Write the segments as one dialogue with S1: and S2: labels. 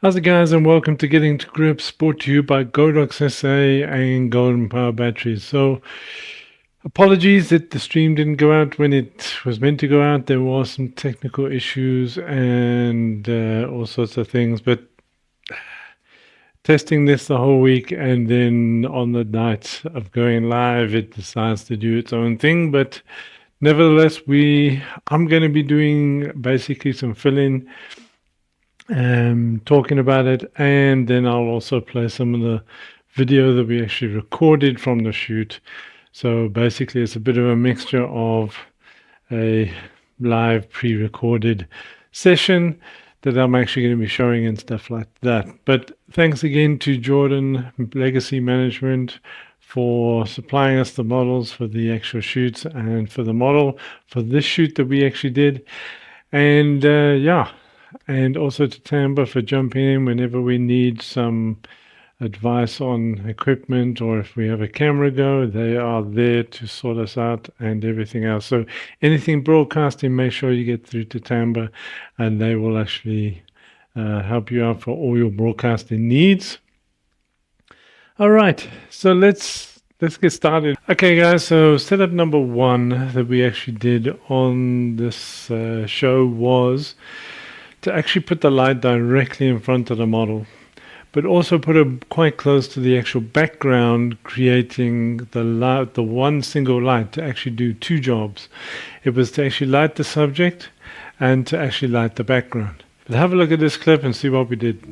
S1: How's it guys, and welcome to Getting to Grips, brought to you by Godox SA and Golden Power Batteries. So apologies that the stream didn't go out when it was meant to go out. There were some technical issues and all sorts of things, but testing this the whole week, and then on the night of going live it decides to do its own thing. But nevertheless, I'm going to be doing basically some fill-in, talking about it, and then I'll also play some of the video that we actually recorded from the shoot. So basically it's a bit of a mixture of a live pre-recorded session that I'm actually going to be showing and stuff like that. But thanks again to Jordan Legacy Management for supplying us the models for the actual shoots and for the model for this shoot that we actually did. And and also to Tamba for jumping in whenever we need some advice on equipment, or if we have a camera go, they are there to sort us out and everything else. So anything broadcasting, make sure you get through to Tamba and they will actually help you out for all your broadcasting needs. All right, so let's get started. Okay guys, so setup number one that we actually did on this show was to actually put the light directly in front of the model, but also put it quite close to the actual background, creating the one single light to actually do two jobs. It was to actually light the subject and to actually light the background. But have a look at this clip and see what we did.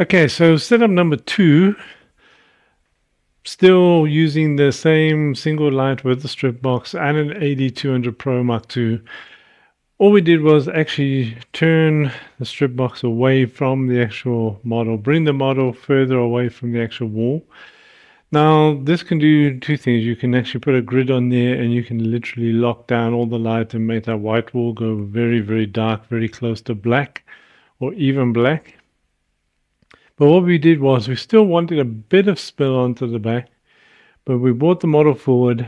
S1: Okay, so setup number 2, still using the same single light with the strip box and an AD200 Pro Mark II. All we did was actually turn the strip box away from the actual model, bring the model further away from the actual wall. Now, this can do two things. You can actually put a grid on there and you can literally lock down all the light and make that white wall go very, very dark, very close to black or even black. But what we did was we still wanted a bit of spill onto the back, but we brought the model forward.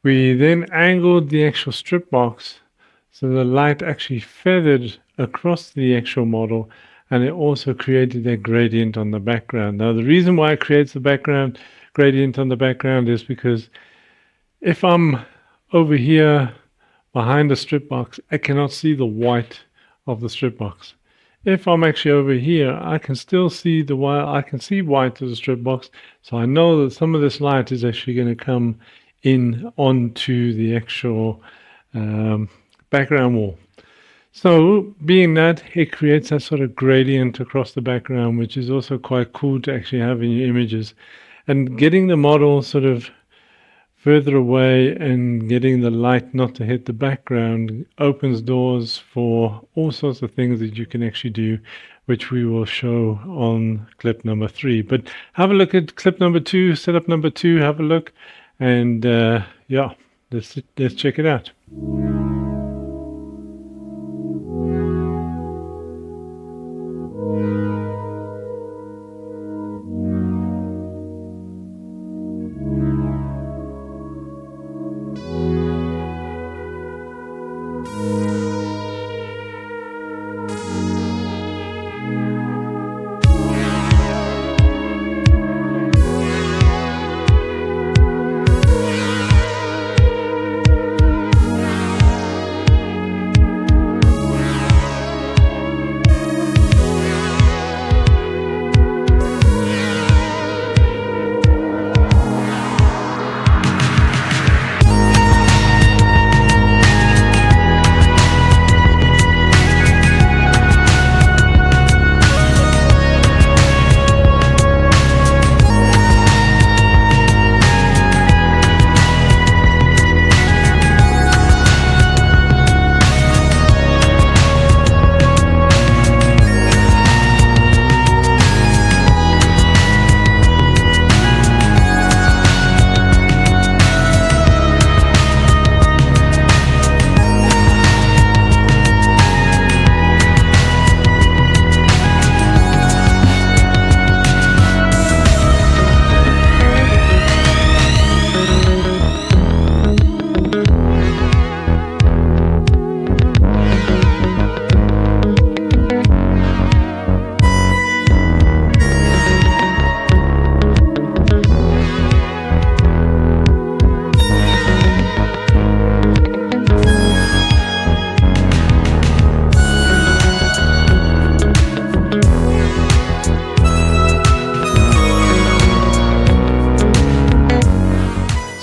S1: We then angled the actual strip box so the light actually feathered across the actual model, and it also created a gradient on the background. Now, the reason why it creates the background gradient on the background is because if I'm over here behind the strip box, I cannot see the white of the strip box. If I'm actually over here, I can still see the white. I can see white of the strip box, so I know that some of this light is actually going to come in onto the actual background wall. So being that, it creates that sort of gradient across the background, which is also quite cool to actually have in your images. And getting the model sort of further away and getting the light not to hit the background opens doors for all sorts of things that you can actually do, which we will show on clip number 3. But have a look at clip number 2, setup number 2, have a look, and yeah, let's check it out.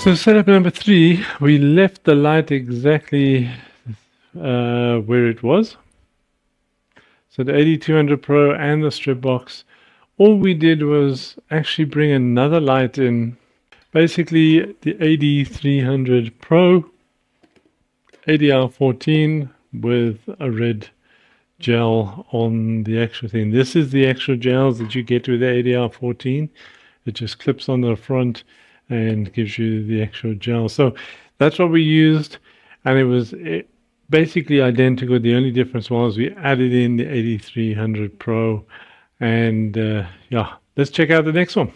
S1: So setup number 3, we left the light exactly where it was. So the AD200 Pro and the strip box, all we did was actually bring another light in. Basically the AD300 Pro ADR14 with a red gel on the actual thing. This is the actual gels that you get with the ADR14. It just clips on the front and gives you the actual gel. So that's what we used, and it was basically identical. The only difference was we added in the AD300 Pro, and yeah, let's check out the next one.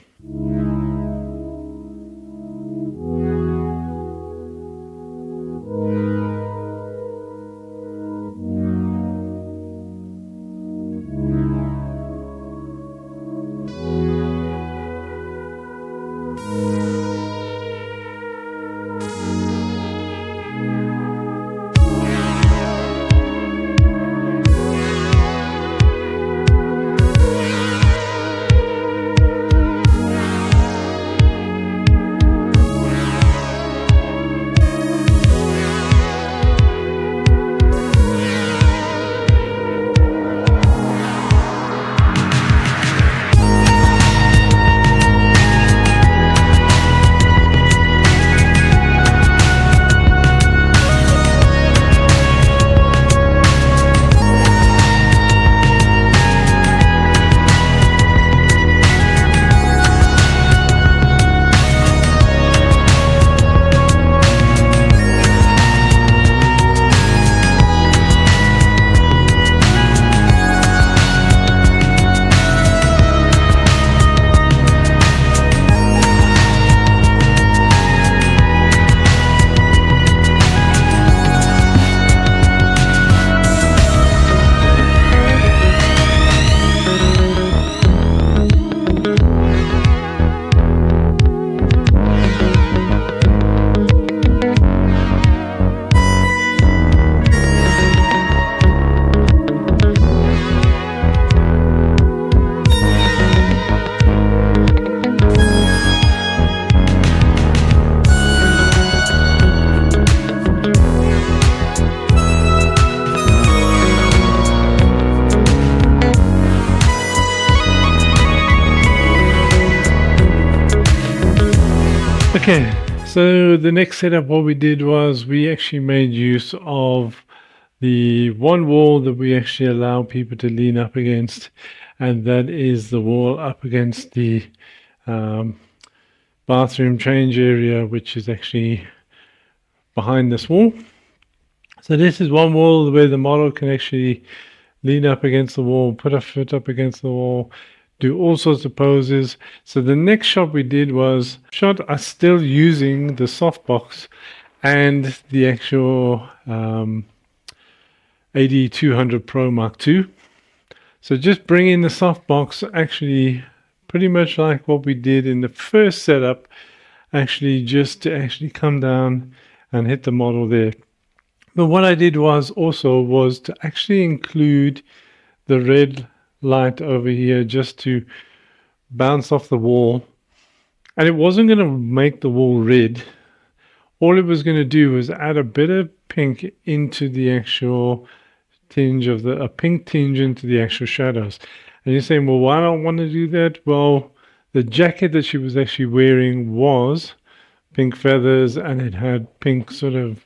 S1: Okay, so the next setup, what we did was we actually made use of the one wall that we actually allow people to lean up against, and that is the wall up against the um, bathroom change area, which is actually behind this wall. So this is one wall where the model can actually lean up against the wall, put a foot up against the wall, do all sorts of poses. So the next shot we did was shot us still using the softbox and the actual AD200 Pro Mark II. So just bring in the softbox, actually pretty much like what we did in the first setup, actually just to actually come down and hit the model there. But what I did was to actually include the red light over here just to bounce off the wall. And it wasn't going to make the wall red. All it was going to do was add a bit of pink into the actual tinge of a pink tinge into the actual shadows. And you're saying, well, why don't I want to do that? Well, the jacket that she was actually wearing was pink feathers, and it had pink sort of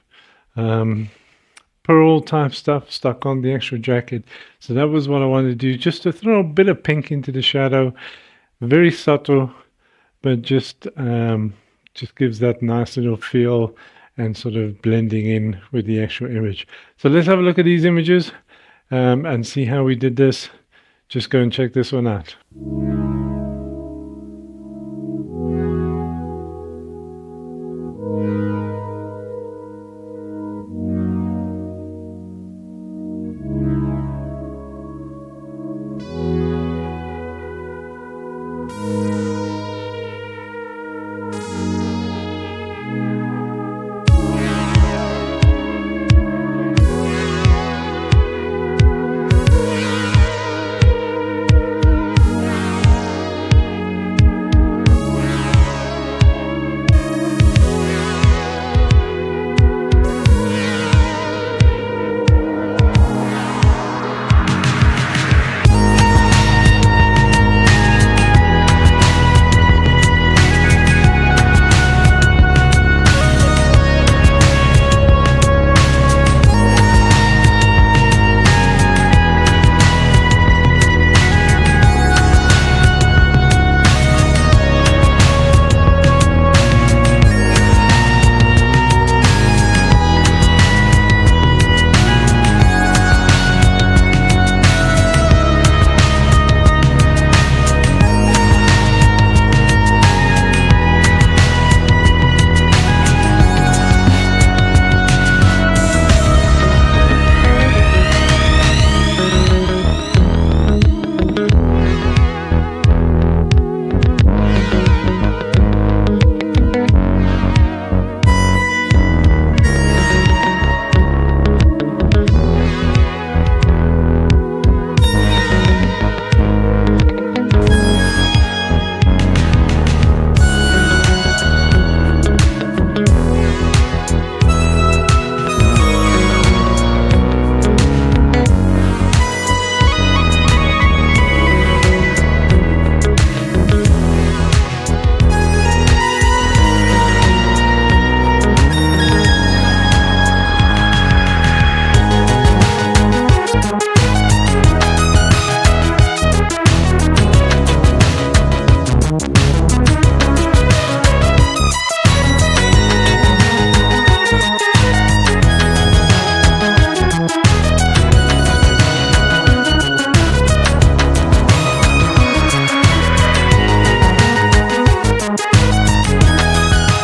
S1: pearl type stuff stuck on the actual jacket. So that was what I wanted to do, just to throw a bit of pink into the shadow. Very subtle, but just gives that nice little feel and sort of blending in with the actual image. So let's have a look at these images and see how we did this. Just go and check this one out.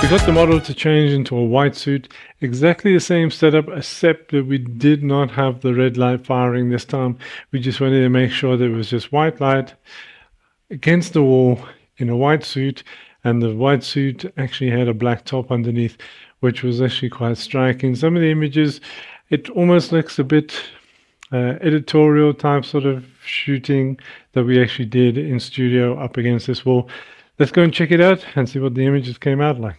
S1: We got the model to change into a white suit, exactly the same setup, except that we did not have the red light firing this time. We just wanted to make sure that it was just white light against the wall in a white suit, and the white suit actually had a black top underneath, which was actually quite striking. Some of the images, it almost looks a bit editorial type sort of shooting that we actually did in studio up against this wall. Let's go and check it out and see what the images came out like.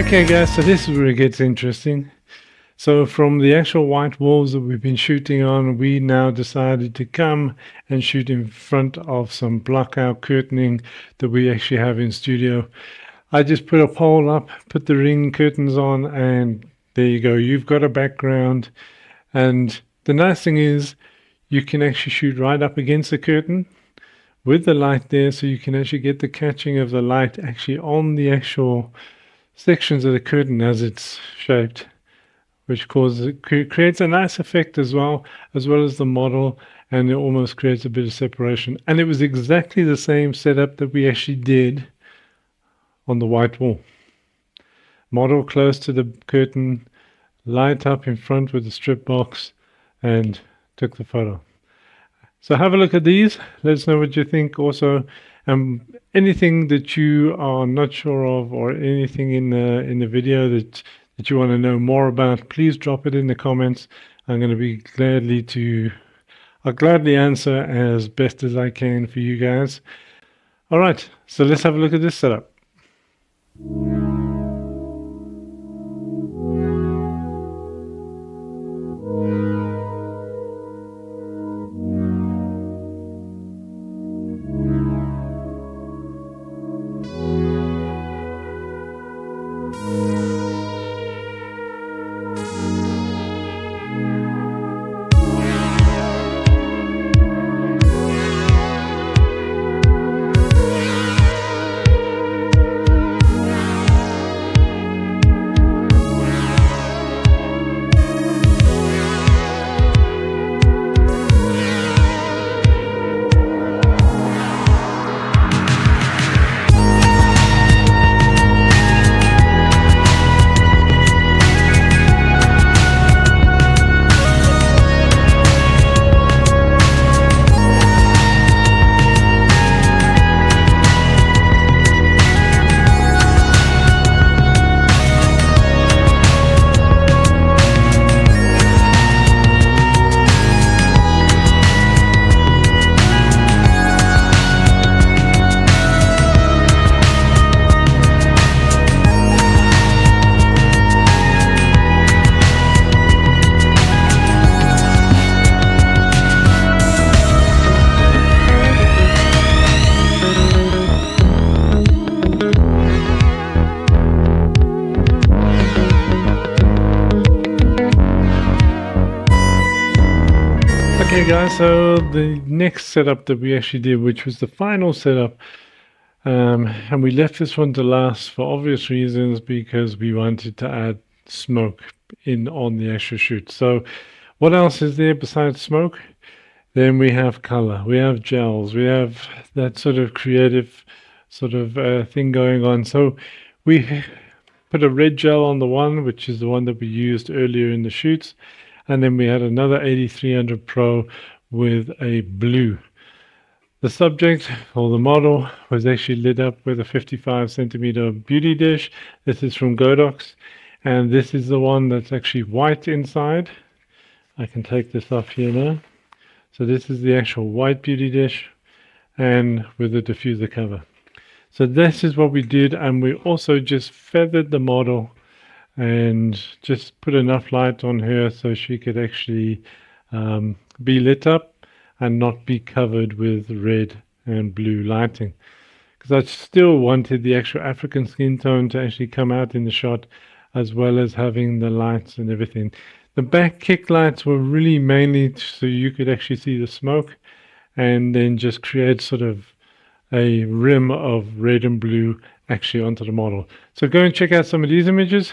S1: Okay guys, so this is where it gets interesting. So from the actual white walls that we've been shooting on, we now decided to come and shoot in front of some blockout curtaining that we actually have in studio. I just put a pole up, put the ring curtains on, and there you go. You've got a background. And the nice thing is you can actually shoot right up against the curtain with the light there, so you can actually get the catching of the light actually on the actual sections of the curtain as it's shaped, which creates a nice effect as well as the model, and it almost creates a bit of separation. And it was exactly the same setup that we actually did on the white wall. Model close to the curtain, light up in front with the strip box, and took the photo. So have a look at these. Let us know what you think. Also, anything that you are not sure of, or anything in the video that you want to know more about, please drop it in the comments. I'm going to be I'll gladly answer as best as I can for you guys. All right, so let's have a look at this setup. Okay guys, so the next setup that we actually did, which was the final setup, and we left this one to last for obvious reasons, because we wanted to add smoke in on the actual shoot. So what else is there besides smoke? Then we have color, we have gels, we have that sort of creative thing going on. So we put a red gel on the one, which is the one that we used earlier in the shoots. And then we had another 8300 Pro with a blue. The subject, or the model, was actually lit up with a 55 centimeter beauty dish. This is from Godox, and this is the one that's actually white inside. I can take this off here now. So this is the actual white beauty dish, and with the diffuser cover. So this is what we did, and we also just feathered the model and just put enough light on her so she could actually be lit up and not be covered with red and blue lighting, because I still wanted the actual African skin tone to actually come out in the shot, as well as having the lights and everything. The back kick lights were really mainly so you could actually see the smoke, and then just create sort of a rim of red and blue actually onto the model. So go and check out some of these images.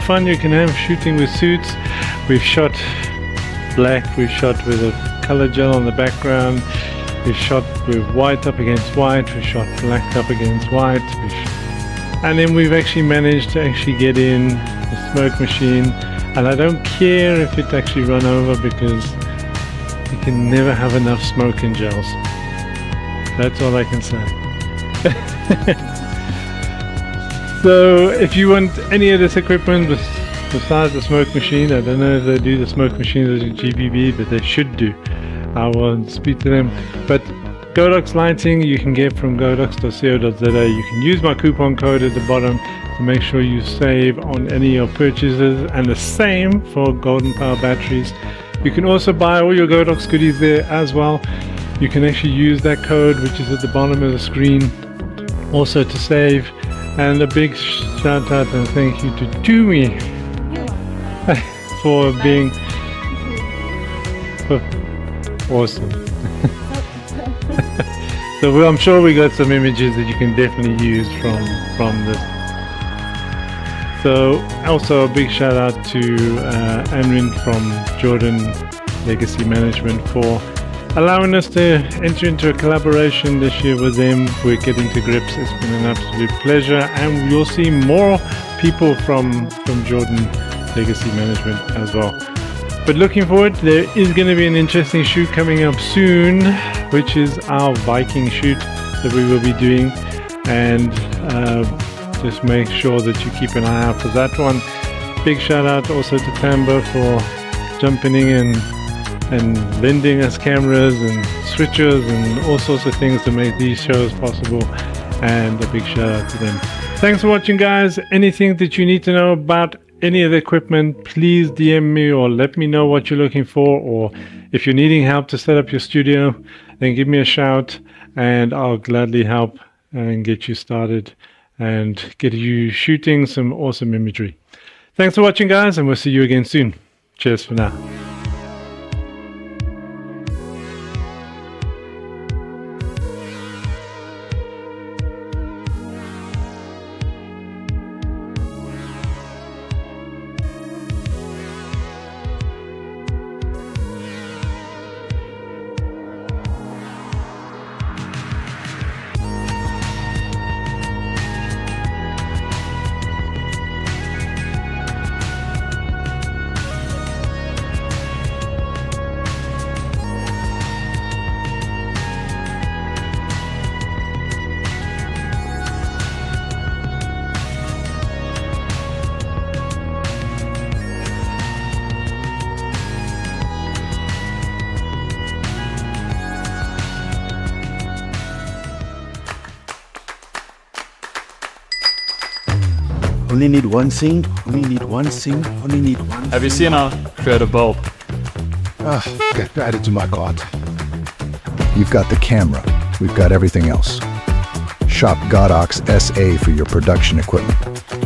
S1: fun you can have shooting with suits. We've shot black, we've shot with a color gel on the background, we've shot with white up against white, we've shot black up against white, and then we've actually managed to actually get in the smoke machine, and I don't care if it actually run over, because you can never have enough smoke in gels. That's all I can say. So if you want any of this equipment besides the smoke machine, I don't know if they do the smoke machines at GBB, but they should do. I will speak to them. But Godox lighting you can get from godox.co.za. You can use my coupon code at the bottom to make sure you save on any of your purchases, and the same for Golden Power batteries. You can also buy all your Godox goodies there as well. You can actually use that code, which is at the bottom of the screen, also to save. And a big shout out and thank you to Tumi for being awesome. So I'm sure we got some images that you can definitely use from this. So also a big shout out to Anwin from Jordan Legacy Management for allowing us to enter into a collaboration this year with them. We're getting to grips. It's been an absolute pleasure, and you'll see more people from Jordan Legacy Management as well. But looking forward, there is going to be an interesting shoot coming up soon, which is our Viking shoot that we will be doing, and just make sure that you keep an eye out for that one. Big shout out also to Tambo for jumping in and lending us cameras and switches and all sorts of things to make these shows possible, and a big shout out to them. Thanks for watching, guys. Anything that you need to know about any of the equipment, please DM me or let me know what you're looking for, or if you're needing help to set up your studio, then give me a shout and I'll gladly help and get you started and get you shooting some awesome imagery. Thanks for watching, guys, and we'll see you again soon. Cheers for now.
S2: Only need one scene, only need one scene, only need one.
S3: Have you seen our creative bulb?
S2: Get added to my cart. You've got the camera, we've got everything else. Shop Godox SA for your production equipment.